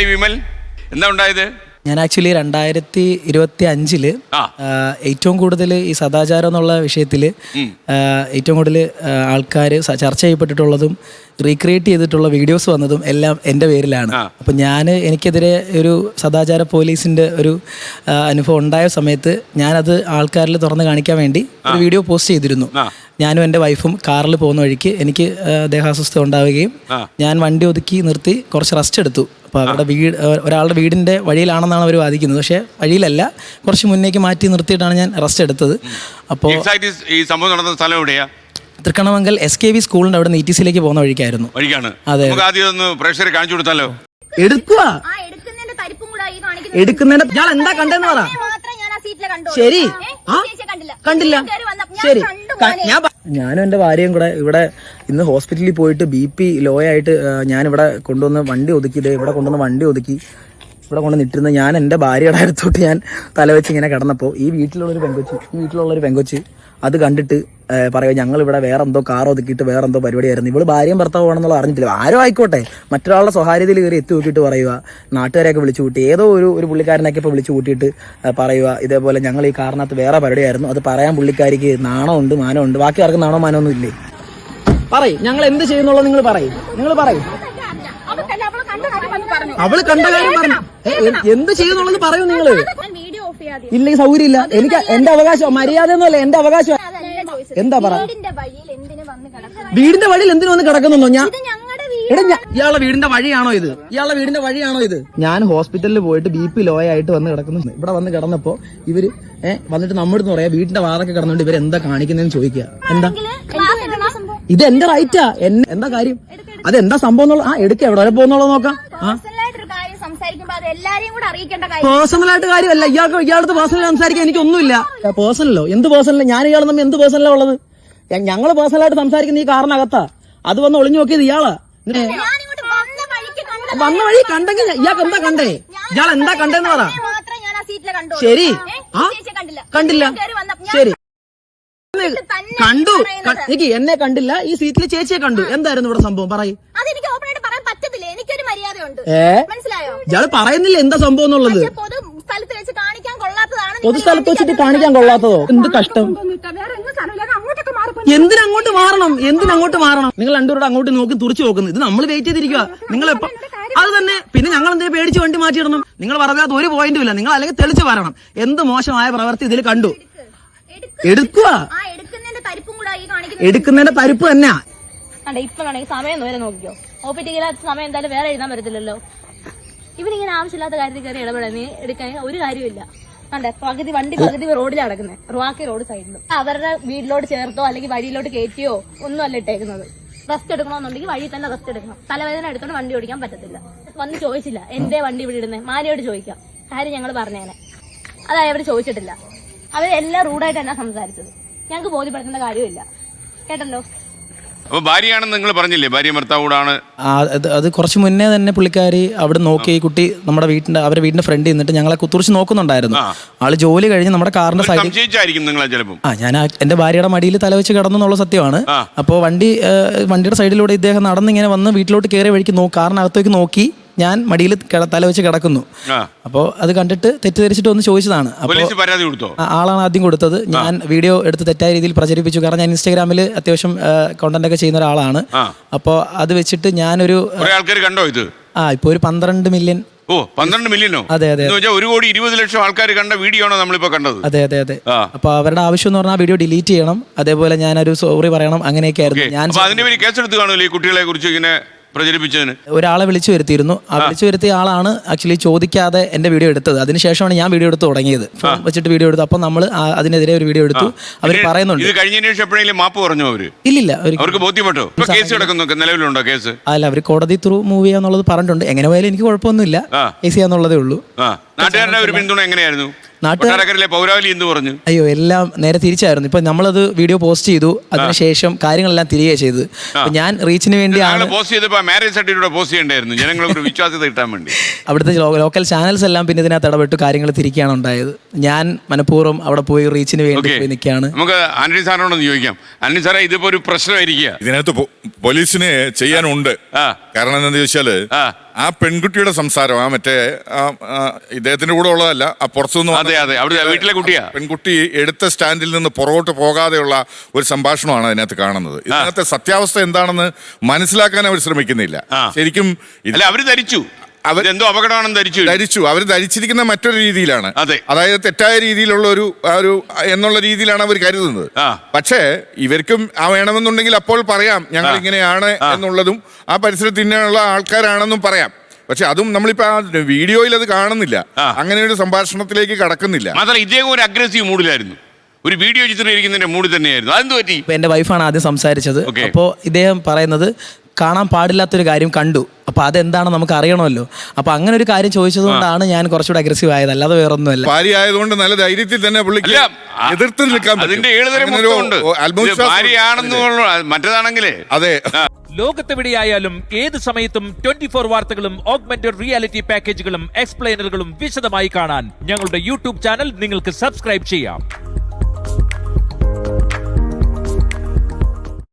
Hi Vimal, എന്താ ഉണ്ടായത്? ഞാൻ ആക്ച്വലി 2025 ഏറ്റവും കൂടുതൽ ഈ സദാചാരം എന്നുള്ള വിഷയത്തിൽ ഏറ്റവും കൂടുതൽ ആൾക്കാർ ചർച്ച ചെയ്യപ്പെട്ടിട്ടുള്ളതും റീക്രിയേറ്റ് ചെയ്തിട്ടുള്ള വീഡിയോസ് വന്നതും എല്ലാം എൻ്റെ പേരിലാണ്. അപ്പം എനിക്കെതിരെ ഒരു സദാചാര പോലീസിൻ്റെ ഒരു അനുഭവം ഉണ്ടായ സമയത്ത് ഞാനത് ആൾക്കാരിൽ തുറന്ന് കാണിക്കാൻ വേണ്ടി ഒരു വീഡിയോ പോസ്റ്റ് ചെയ്തിരുന്നു. ഞാനും എൻ്റെ വൈഫും കാറിൽ പോകുന്ന വഴിക്ക് എനിക്ക് ദേഹാസ്വസ്ഥ ഉണ്ടാവുകയും ഞാൻ വണ്ടി ഒതുക്കി നിർത്തി കുറച്ച് റെസ്റ്റ് എടുത്തു. അപ്പോൾ അവരുടെ ഒരാളുടെ വീടിൻ്റെ വഴിയിലാണെന്നാണ് അവർ വാദിക്കുന്നത്. പക്ഷേ വഴിയിലല്ല, കുറച്ച് മുന്നേക്ക് മാറ്റി നിർത്തിയിട്ടാണ് ഞാൻ റെസ്റ്റ് എടുത്തത്. അപ്പോൾ ഈ സംഭവം നടന്ന സ്ഥലം എവിടെയാ? തൃക്കണ്ണമംഗൽ SKV സ്കൂളിൻ്റെ അവിടെ നീറ്റിസിലേക്ക് പോകുന്ന വഴിക്കായിരുന്നു. അതെ, ആദ്യം ഒന്ന് പ്രേക്ഷകരെ കാണിച്ചു കൊടുത്താലോ? എടുക്കുന്നതിന്റെ ഞാൻ എന്താ കണ്ടെന്ന് പറ. ശരി, കണ്ടില്ല. ശരി, ഞാനും എൻ്റെ ഭാര്യയും കൂടെ ഇവിടെ ഇന്ന് ഹോസ്പിറ്റലിൽ പോയിട്ട് BP ലോ ആയിട്ട് ഞാൻ ഇവിടെ കൊണ്ടുവന്ന് വണ്ടി ഒതുക്കി, ഇവിടെ കൊണ്ടുവന്ന് വണ്ടി ഒതുക്കി ഇവിടെ കൊണ്ട് നിട്ടിരുന്ന ഞാൻ എൻ്റെ ഭാര്യയുടെ അടുത്തോട്ട് ഞാൻ തലവെച്ച് ഇങ്ങനെ കിടന്നപ്പോൾ ഈ വീട്ടിലുള്ളൊരു പെങ്കൊച്ച് അത് കണ്ടിട്ട് പറയുക ഞങ്ങളിവിടെ വേറെ എന്തോ കാർ ഒതുക്കിയിട്ട് വേറെ എന്തോ പരിപാടിയായിരുന്നു. ഇവള് ഭാര്യയും ഭർത്താവാണെന്നുള്ള അറിഞ്ഞിട്ടില്ല. ആരോ ആയിക്കോട്ടെ, മറ്റൊരാളുടെ സ്വകാര്യതയിൽ കയറി എത്തി നോക്കിയിട്ട് പറയുക, നാട്ടുകാരെയൊക്കെ വിളിച്ചു കൂട്ടി, ഏതോ ഒരു പുള്ളിക്കാരനൊക്കെ ഇപ്പോൾ വിളിച്ചു കൂട്ടിയിട്ട് പറയുക ഇതേപോലെ ഞങ്ങൾ ഈ കാറിനകത്ത് വേറെ പരിപാടിയായിരുന്നു. അത് പറയാൻ പുള്ളിക്കാരിക്ക് നാണമുണ്ട്, മാനമുണ്ട്. ബാക്കി ആർക്കും നാണോ മാനമൊന്നും ഇല്ലേ? പറയും ഞങ്ങൾ എന്ത് ചെയ്യുന്നുള്ളത് നിങ്ങൾ പറയും. അവള് കണ്ട കാര്യം പറഞ്ഞു. എന്ത് ചെയ്യുന്നുള്ളത് പറയൂ നിങ്ങള്. ഇല്ല, ഈ സൗകര്യം ഇല്ല. എനിക്ക് എന്റെ അവകാശം, മര്യാദ ഒന്നുമല്ല, എന്റെ അവകാശം. എന്താ പറ? വീടിന്റെ വഴിയിൽ എന്തിനു വന്ന് കിടക്കുന്നുണ്ടോ? ഇയാളുടെ വീടിന്റെ വഴിയാണോ ഇത്? ഞാൻ ഹോസ്പിറ്റലിൽ പോയിട്ട് BP ലോ ആയിട്ട് വന്ന് കിടക്കുന്നു. ഇവിടെ വന്ന് കിടന്നപ്പോ ഇവര് വന്നിട്ട് നമ്മുടെ പറയാ വീടിന്റെ വാതൊക്കെ കിടന്നുകൊണ്ട് ഇവരെന്താ കാണിക്കുന്നതെന്ന് ചോദിക്കുക. എന്താ ഇത്? എന്റെ റൈറ്റാ. എന്താ കാര്യം? അതെന്താ സംഭവം എന്നുള്ള എടുക്ക എവിടെ വരെ പോകുന്നുള്ളത് നോക്കാം. പേഴ്സണലായിട്ട് കാര്യമല്ല, ഇയാളടുത്ത് പേഴ്സണൽ സംസാരിക്കാൻ എനിക്കൊന്നുമില്ല. പേഴ്സണലോ? എന്ത് പേഴ്സണലോ? ഞാൻ ഇയാൾ തമ്മിൽ എന്ത് പേഴ്സണലോ ഉള്ളത്? ഞങ്ങള് പേഴ്സണലായിട്ട് സംസാരിക്കുന്ന ഈ കാറിനകത്താ. അത് വന്ന് ഒളിഞ്ഞു നോക്കിയത് ഇയാളാ. വന്ന വഴി കണ്ടെങ്കിൽ ഇയാൾക്ക് എന്താ കണ്ടേ? ഇയാൾ എന്താ കണ്ടെന്ന് പറ. ശരി, കണ്ടില്ല. ശരി, കണ്ടു. എനിക്ക് എന്നെ കണ്ടില്ല, ഈ സീറ്റിൽ ചേച്ചിയെ കണ്ടു. എന്തായിരുന്നു ഇവിടെ സംഭവം? പറയും. ഇയാള് പറയുന്നില്ല എന്താ സംഭവം എന്നുള്ളത്. പൊതുസ്ഥലത്ത് വെച്ചിട്ട് കാണിക്കാൻ കൊള്ളാത്തതോ? എന്ത് കഷ്ടം. എന്തിനങ്ങോട്ട് മാറണം? നിങ്ങൾ രണ്ടുപേരുടെ അങ്ങോട്ട് നോക്കി തുറച്ചു നോക്കുന്നു. ഇത് നമ്മൾ വെയിറ്റ് ചെയ്തിരിക്കുക. നിങ്ങളെപ്പോ അത് തന്നെ. പിന്നെ ഞങ്ങൾ എന്തിനാ പേടിച്ച് വണ്ടി മാറ്റിയിടണം? നിങ്ങൾ പറഞ്ഞാൽ ഒരു പോയിന്റും ഇല്ല. നിങ്ങൾ അല്ലെങ്കിൽ തെളിച്ചു പറയണം എന്ത് മോശമായ പ്രവൃത്തി ഇതിൽ കണ്ടു. എടുക്കുന്നതിന്റെ തരിപ്പ് തന്നെയാ. ഇപ്പൊ സമയം വരെ നോക്കിക്കോ. സമയം എന്തായാലും വേറെ എഴുതാൻ പറ്റത്തില്ലല്ലോ. ഇവരിങ്ങനെ ആവശ്യമില്ലാത്ത കാര്യത്തിൽ കയറി ഇടപെടാൻ എടുക്കാൻ ഒരു കാര്യമില്ല. കണ്ടേ, പകുതി റോഡിലാണ് കിടക്കുന്നത്. ബാക്കി റോഡ് സൈഡിലും. അവരുടെ വീട്ടിലോട്ട് ചേർത്തോ അല്ലെങ്കിൽ വഴിയിലോട്ട് കയറ്റിയോ ഒന്നും അല്ല ഇട്ടേക്കുന്നത്. റെസ്റ്റ് എടുക്കണമെന്നുണ്ടെങ്കിൽ വഴി തന്നെ റെസ്റ്റ് എടുക്കണം. തലവേദന എടുത്തോണ്ട് വണ്ടി ഓടിക്കാൻ പറ്റത്തില്ല. വന്ന് ചോദിച്ചില്ല എന്തേ വണ്ടി ഇവിടെ ഇടുന്നത്, മാരിയോട് ചോദിക്കാം. കാര്യം ഞങ്ങൾ പറഞ്ഞേനെ. അതായത് അവർ ചോദിച്ചിട്ടില്ല. അവരെല്ലാം റൂഡായിട്ട് തന്നെ സംസാരിച്ചത്. ഞങ്ങൾക്ക് ബോധ്യപ്പെടുത്തേണ്ട കാര്യമില്ല. കേട്ടല്ലോ. അപ്പൊ ഭാര്യയാണെന്ന് നിങ്ങൾ പറഞ്ഞില്ലേ? ഭാര്യ ഭർത്താവൂടാണ്. അത് കുറച്ച് മുന്നേ തന്നെ പുള്ളിക്കാരി അവിടെ നോക്കി ഈ കുട്ടി അവരുടെ വീടിന്റെ ഫ്രണ്ട് നിന്നിട്ട് ഞങ്ങളെ കുത്തുറിച്ച് നോക്കുന്നുണ്ടായിരുന്നു. ആള് ജോലി കഴിഞ്ഞ് നമ്മുടെ കാറിന്റെ സൈഡിൽ ഞാൻ എന്റെ ഭാര്യയുടെ മടിയിൽ തലവെച്ച് കിടന്നു എന്നുള്ള സത്യമാണ്. അപ്പോൾ വണ്ടിയുടെ സൈഡിലൂടെ ഇദ്ദേഹം നടന്നിങ്ങനെ വന്ന് വീട്ടിലോട്ട് കയറിയ വഴിക്ക് കാറിനകത്തേക്ക് നോക്കി ഞാൻ മടിയിൽ തലവെച്ച് കിടക്കുന്നു. അപ്പോൾ അത് കണ്ടിട്ട് തെറ്റിദ്ധരിച്ചിട്ട് ഒന്ന് ചോദിച്ചതാണ്. ആളാണ് ആദ്യം കൊടുത്തത്. ഞാൻ വീഡിയോ എടുത്ത് തെറ്റായ രീതിയിൽ പ്രചരിപ്പിച്ചു. കാരണം ഞാൻ ഇൻസ്റ്റാഗ്രാമിൽ അത്യാവശ്യം കണ്ടന്റ് ഒക്കെ ചെയ്യുന്ന ഒരാളാണ്. അപ്പോൾ അത് വെച്ചിട്ട് ഞാനൊരു കണ്ടോ ഇത്? ഇപ്പൊ ഒരു 12 മില്യൺ. 12 മില്യണോ? അതെ. 1,20,00,000 ആൾക്കാർ കണ്ട വീഡിയോ ആണോ നമ്മളിപ്പോ കണ്ടത്? അതെ. അപ്പൊ അവരുടെ ആവശ്യം എന്ന് പറഞ്ഞാൽ വീഡിയോ ഡിലീറ്റ് ചെയ്യണം, അതേപോലെ ഞാനൊരു സോറി പറയണം, അങ്ങനെയൊക്കെ ആയിരുന്നു. ഞാൻ അതിന്റെ പേര് കേസെടുത്ത് കാണുമല്ലോ ഈ കുട്ടികളെ കുറിച്ച് ഇങ്ങനെ പ്രചരിപ്പിച്ചതിന്. ഒരാളെ വിളിച്ചു വരുത്തിയിരുന്നു. വിളിച്ചു വരുത്തിയ ആളാണ് ആക്ച്വലി ചോദിക്കാതെ എന്റെ വീഡിയോ എടുത്തത്. അതിനുശേഷമാണ് ഞാൻ വീഡിയോ എടുത്ത് തുടങ്ങിയത്. ഫോൺ വെച്ചിട്ട് വീഡിയോ എടുത്തു. അപ്പൊ നമ്മൾ അതിനെതിരെ ഒരു വീഡിയോ എടുത്തു. അവർ പറയുന്നുണ്ട്. ഇത് കഴിഞ്ഞതിന് ശേഷം എപ്പോഴെങ്കിലും മാപ്പ് പറഞ്ഞു അവര്? ഇല്ല, അവർക്ക് ബോധ്യപ്പെട്ടോ? കേസ് കിടക്കുന്നു, നിലവിലുണ്ടോ കേസ്? അല്ല, അവർ കോടതി ത്രൂ മൂവ് ചെയ്യാന്നുള്ളത് പറഞ്ഞിട്ടുണ്ട്. എങ്ങനെ പോയാലും എനിക്ക് കുഴപ്പമൊന്നുമില്ല, കേസ് ചെയ്യാന്നുള്ളതേ ഉള്ളൂ. നാട്ടുകാരുടെ ഒരു പിന്തുണ എങ്ങനെയായിരുന്നു? പൗരാവലി എന്ത് പറഞ്ഞു? അയ്യോ, എല്ലാം നേരെ തിരിച്ചായിരുന്നു. ഇപ്പൊ നമ്മളത് വീഡിയോ പോസ്റ്റ് ചെയ്തു, അതിനുശേഷം കാര്യങ്ങളെല്ലാം തിരികെ ചെയ്ത്. ഞാൻ റീച്ചിന് വേണ്ടിയാണ് പോസ്റ്റ് ചെയ്തപ്പോൾ മാരേജ് സർട്ടിഫിക്കറ്റ് പോസ്റ്റ് ചെയ്യണ്ടായിരുന്നു, ജനങ്ങൾക്ക് വിശ്വാസ്യത കിട്ടാൻ വേണ്ടി. അവിടുത്തെ ലോക്കൽ ചാനൽസ് എല്ലാം പിന്നെ ഇതിനകത്ത് ഇടപെട്ട് കാര്യങ്ങൾ തിരിക്കുകയാണ് ഉണ്ടായത്. ഞാൻ മനഃപൂർവ്വം അവിടെ പോയി റീച്ചിന് വേണ്ടി പോയി നിൽക്കുകയാണ്. നമുക്ക് ആന്റണി സാറിനോടൊന്ന് ചോദിക്കാം. ആന്റണി സാറേ, ഇതിപ്പോ ഒരു പ്രശ്നമായിരിക്കുക. ഇതിനകത്ത് പോലീസിന് ചെയ്യാനുണ്ട്. കാരണം എന്താണെന്ന് ചോദിച്ചാല് ആ പെൺകുട്ടിയുടെ സംസാരം മറ്റേ ഇദ്ദേഹത്തിന്റെ കൂടെ ഉള്ളതല്ല, ആ പുറത്തുനിന്ന് അതെ അവിടെ വീട്ടിലെ കുട്ടിയാ. പെൺകുട്ടി എടുത്ത സ്റ്റാൻഡിൽ നിന്ന് പുറകോട്ട് പോകാതെയുള്ള ഒരു സംഭാഷണമാണ് അതിനകത്ത് കാണുന്നത്. ഇതിനകത്തെ സത്യാവസ്ഥ എന്താണെന്ന് മനസ്സിലാക്കാൻ അവർ ശ്രമിക്കുന്നില്ല. ശരിക്കും അല്ല, അവര് ധരിച്ചു എന്തോ അപകടമാണെന്ന് ധരിച്ചു. അവർ ധരിച്ചിരിക്കുന്ന മറ്റൊരു രീതിയിലാണ്. അതെ. അതായത് തെറ്റായ രീതിയിലുള്ള ഒരു എന്നുള്ള രീതിയിലാണ് അവർ കരുതുന്നത്. പക്ഷേ ഇവർക്കും വേണമെന്നുണ്ടെങ്കിൽ അപ്പോൾ പറയാം ഞങ്ങൾ ഇങ്ങനെയാണ് എന്നുള്ളതും ആ പരിസരത്ത് ഇങ്ങനെയുള്ള ആൾക്കാരാണെന്നും പറയാം. പക്ഷെ അതും നമ്മളിപ്പോ ആ വീഡിയോയിൽ അത് കാണുന്നില്ല. അങ്ങനെ ഒരു സംഭാഷണത്തിലേക്ക് കടക്കുന്നില്ല. മാത്രമല്ല ഇദ്ദേഹം ഒരു അഗ്രസീവ് മൂഡിലായിരുന്നു, ഒരു വീഡിയോ ചിത്രീകരിക്കുന്നതിന്റെ മൂഡിൽ തന്നെയായിരുന്നു. അതെന്ത് പറ്റി? എന്റെ വൈഫാണ് ആദ്യം സംസാരിച്ചത്. അപ്പോൾ ഇദ്ദേഹം പറയുന്നത് കാണാൻ പാടില്ലാത്തൊരു കാര്യം കണ്ടു, അപ്പൊ അതെന്താണ് നമുക്ക് അറിയണമല്ലോ. അപ്പൊ അങ്ങനെ ഒരു കാര്യം ചോദിച്ചതുകൊണ്ടാണ് ഞാൻ കുറച്ചുകൂടെ അഗ്രസീവ് ആയത്, അല്ലാതെ വേറൊന്നുമല്ല. ഭാര്യ ആയതുകൊണ്ട് നല്ല ധൈര്യത്തിൽ തന്നെ പുള്ളിക്ക് എതിർത്ത് നിൽക്കാൻ അതിന്റെ മറ്റേതാണെങ്കിലേ. അതെ, ലോകത്തെവിടെയായാലും ഏത് സമയത്തും 24 വാർത്തകളും ഓഗ്മെന്റഡ് റിയാലിറ്റി പാക്കേജുകളും എക്സ്പ്ലെയിനറുകളും വിശദമായി കാണാൻ ഞങ്ങളുടെ യൂട്യൂബ് ചാനൽ നിങ്ങൾക്ക് സബ്സ്ക്രൈബ് ചെയ്യാം.